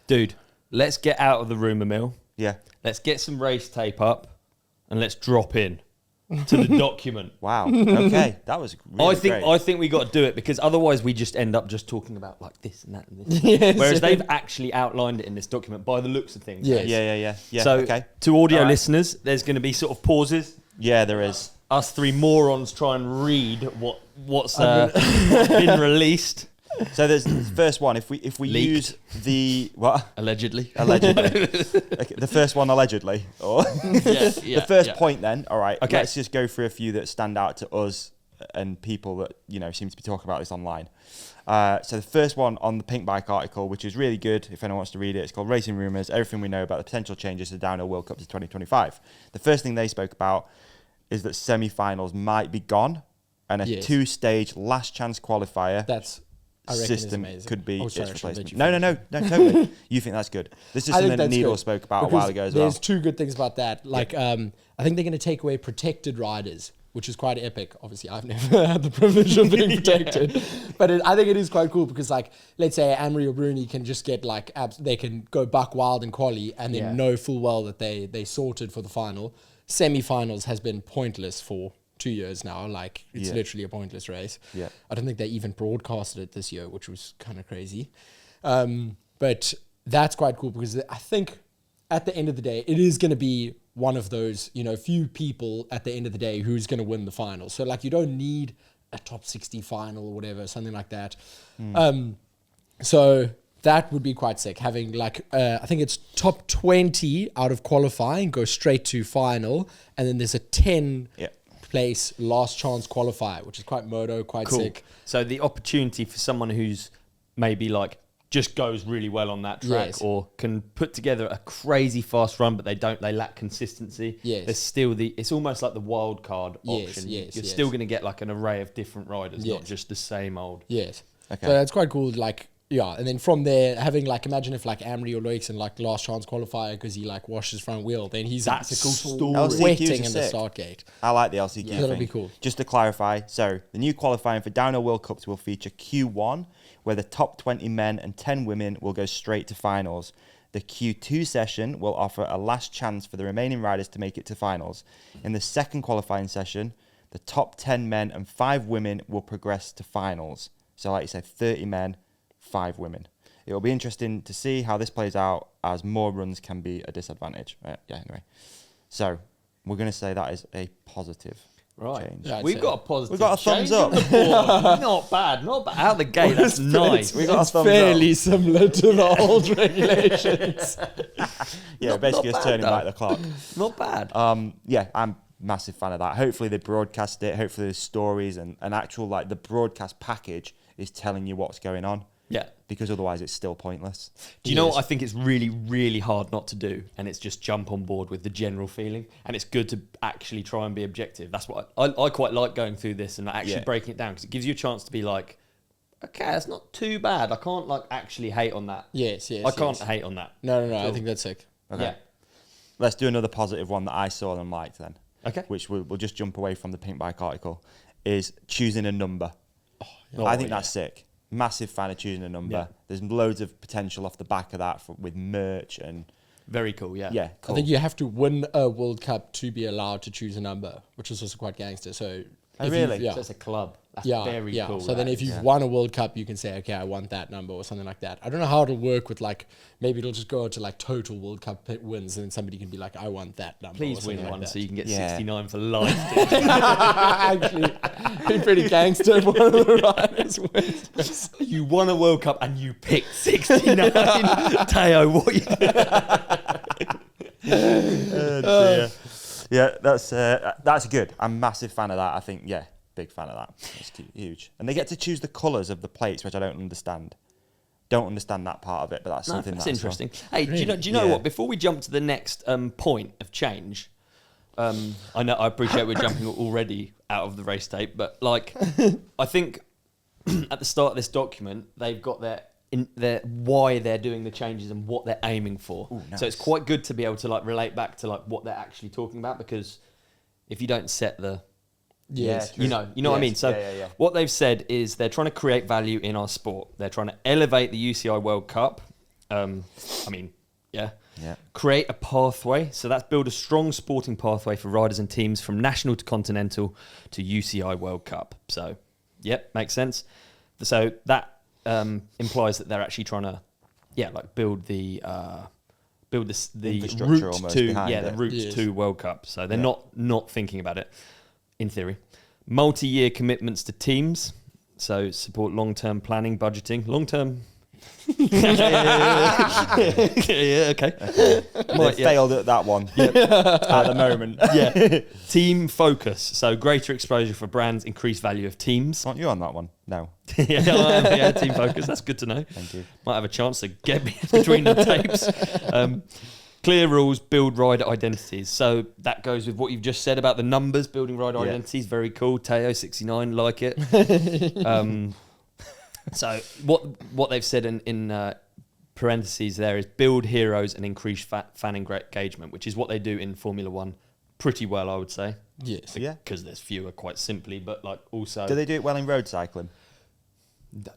Dude, let's get out of the rumour mill. Yeah. Let's get some race tape up and let's drop in to the document. Wow. Okay. That was really great. I think we got to do it because otherwise we just end up just talking about like this and that and this. Whereas they've actually outlined it in this document by the looks of things. Yeah. So okay. to audio listeners, there's going to be sort of pauses. Yeah, there is. Us three morons try and read what's been released. So there's the first one. If we Leaked. use the what? Allegedly. Okay, the first one allegedly. Or the first point then. All right. Okay. Let's just go through a few that stand out to us and people that seem to be talking about this online. So the first one on the Pink Bike article, which is really good if anyone wants to read it, it's called Racing Rumours, Everything We Know About the Potential Changes to the Downhill World Cup to 2025. The first thing they spoke about is that semi-finals might be gone and a two-stage last chance qualifier system could be its replacement. No, totally. You think that's good. This is something that Needle spoke about a while ago as well. There's two good things about that. Like, I think they're going to take away protected riders, which is quite epic. Obviously, I've never had the privilege of being protected, but I think it is quite cool because, like, let's say Amory or Bruni can just get like they can go buck wild in quali and then know full well that they sorted for the final. Semi-finals has been pointless for 2 years now. Like, it's literally a pointless race. Yeah. I don't think they even broadcasted it this year, which was kind of crazy. But that's quite cool because I think at the end of the day, it is going to be one of those, few people at the end of the day who's going to win the final. So, like, you don't need a top 60 final or whatever, something like that. So that would be quite sick. Having, like, I think it's top 20 out of qualifying go straight to final. And then there's a 10 place last chance qualifier, which is quite moto, quite sick. So the opportunity for someone who's maybe like just goes really well on that track or can put together a crazy fast run, but they lack consistency. There's still it's almost like the wild card option. You're still going to get like an array of different riders, not just the same old. Okay. So that's quite cool. Like, and then from there, having like, imagine if like Amory or Loix in like last chance qualifier because he like washed his front wheel, then he's that's a cool story. Sweating in the start gate. I like the LCQ thing. That'll be cool. Just to clarify, so the new qualifying for Downhill World Cups will feature Q1, where the top 20 men and 10 women will go straight to finals. The Q2 session will offer a last chance for the remaining riders to make it to finals. In the second qualifying session, the top 10 men and 5 women will progress to finals. So like you said, 30 men, 5 women. It will be interesting to see how this plays out as more runs can be a disadvantage. Anyway. So we're going to say that is a positive change. Yeah, we've got a positive. We've got a thumbs up. Not bad. Out of the gate, that's nice. We got a thumbs fairly up. similar to the old regulations. Basically it's turning back the clock. Not bad. I'm a massive fan of that. Hopefully they broadcast it. Hopefully there's stories and an actual, like, the broadcast package is telling you what's going on. Yeah. Because otherwise it's still pointless. Do you know what I think it's really, really hard not to do? And it's just jump on board with the general feeling. And it's good to actually try and be objective. That's what I quite like going through this and actually breaking it down because it gives you a chance to be like, okay, that's not too bad. I can't like actually hate on that. I can't hate on that. No. I think that's sick. Okay. Yeah. Let's do another positive one that I saw and liked then. Okay. Which we'll just jump away from the Pink Bike article, is choosing a number. I think that's sick. Massive fan of choosing a number. Yeah. There's loads of potential off the back of that with merch and... Very cool, yeah. Yeah, cool. I think you have to win a World Cup to be allowed to choose a number, which is also quite gangster. So... really? So it's a club. That's very cool. So then if you've won a World Cup, you can say, okay, I want that number or something like that. I don't know how it'll work with like, maybe it'll just go to like total World Cup wins and then somebody can be like, I want that number. Please win like one that. so you can get 69 for life. Actually, be pretty gangster if one of the riders wins. You won a World Cup and you picked 69. Teo, what you Yeah, that's good. I'm a massive fan of that. I think, big fan of that. It's huge. And they get to choose the colours of the plates, which I don't understand. Don't understand that part of it, but that's something that's interesting. Hey, do you know what? Before we jump to the next point of change, I appreciate we're jumping already out of the race tape, but like, I think at the start of this document, they've got their why they're doing the changes and what they're aiming for. Ooh, nice. So it's quite good to be able to like relate back to like what they're actually talking about, because if you don't set the you know what I mean. So what they've said is they're trying to create value in our sport. They're trying to elevate the UCI World Cup I mean, yeah. Yeah. Create a pathway. So that's build a strong sporting pathway for riders and teams from national to continental to UCI World Cup. So, yep, makes sense. So that implies that they're actually trying to, build the Infrastructure route almost to behind the it. route to World Cup. So they're not thinking about it, in theory. Multi-year commitments to teams. So support long-term planning, budgeting, long-term. Okay. They failed at that one at the moment. Yeah. Team focus. So greater exposure for brands, increased value of teams. Aren't you on that one? No. Yeah, team focus. That's good to know. Thank you. Might have a chance to get me between the tapes. Clear rules, build rider identities. So that goes with what you've just said about the numbers, building rider identities. Very cool. Teo 69, like it. So what they've said in parentheses there is build heroes and increase fan engagement, which is what they do in Formula One pretty well, I would say. Yes. Yeah. Because there's fewer, quite simply, but like also. Do they do it well in road cycling?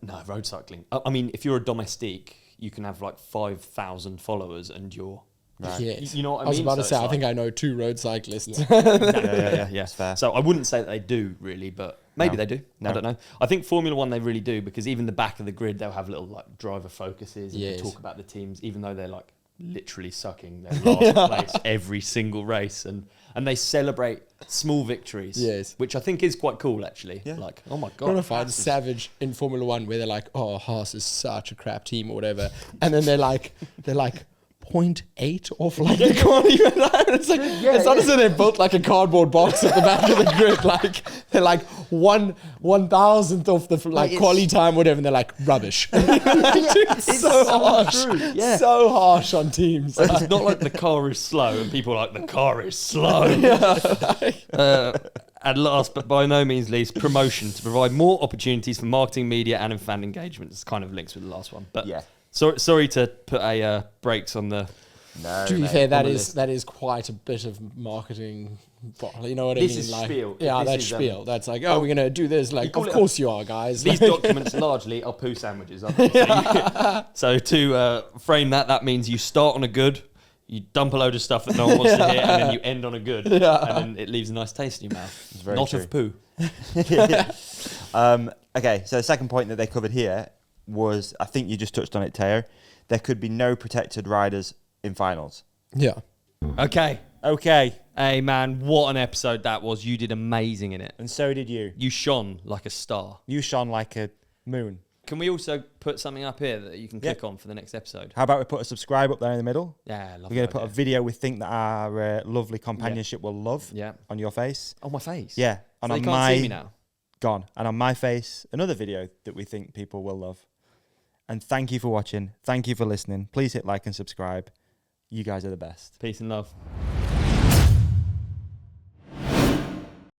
No, road cycling. I mean, if you're a domestique, you can have like 5,000 followers and you're. Right. Yes. You know what I mean? I was about to say, I like, think I know 2 road cyclists. Yeah. That's fair. So I wouldn't say that they do really, but maybe they do. No. I don't know. I think Formula One they really do, because even the back of the grid they'll have little like driver focuses and Yes. talk about the teams, even though they're like literally sucking their last place every single race, and they celebrate small victories. Yes. Which I think is quite cool actually. Yeah. Like, oh my I don't know god. if I'd savage in Formula One where they're like, oh, Haas is such a crap team or whatever, and then they're like 0.8 off like they can't even. It's like it's not as if they built like a cardboard box at the back of the grid. Like they're like 1/1000th off the like quali time, whatever, and they're like rubbish. It's so harsh. true. Yeah. So harsh on teams. It's not like the car is slow and people are like, the car is slow. And last but by no means least, promotion to provide more opportunities for marketing, media, and fan engagement. It's kind of links with the last one. But Yeah. sorry to put a brakes on the. No. To be mate. fair, on that the is list. that is quite a bit of marketing. You know what I This mean? is Like, spiel. yeah, This that's is, spiel. That's like, oh, we're gonna do this. Like, call of it course you are, guys. These documents largely are poo sandwiches, aren't they? So to frame that means you start on a good, you dump a load of stuff that no one wants to hear, and then you end on a good, and then it leaves a nice taste in your mouth. It's very Not true. of poo. Okay, so the second point that they covered here was, I think you just touched on it, Teo. There could be no protected riders in finals. Yeah. Okay. Okay. Hey man, what an episode that was. You did amazing in it. And so did you. You shone like a star. You shone like a moon. Can we also put something up here that you can click on for the next episode? How about we put a subscribe up there in the middle? Yeah, love We're going to put a video we think that our lovely companionship will love on your face. On my face? Yeah. So And they on can't see me now? Gone. And on my face, another video that we think people will love. And thank you for watching. Thank you for listening. Please hit like and subscribe. You guys are the best. Peace and love.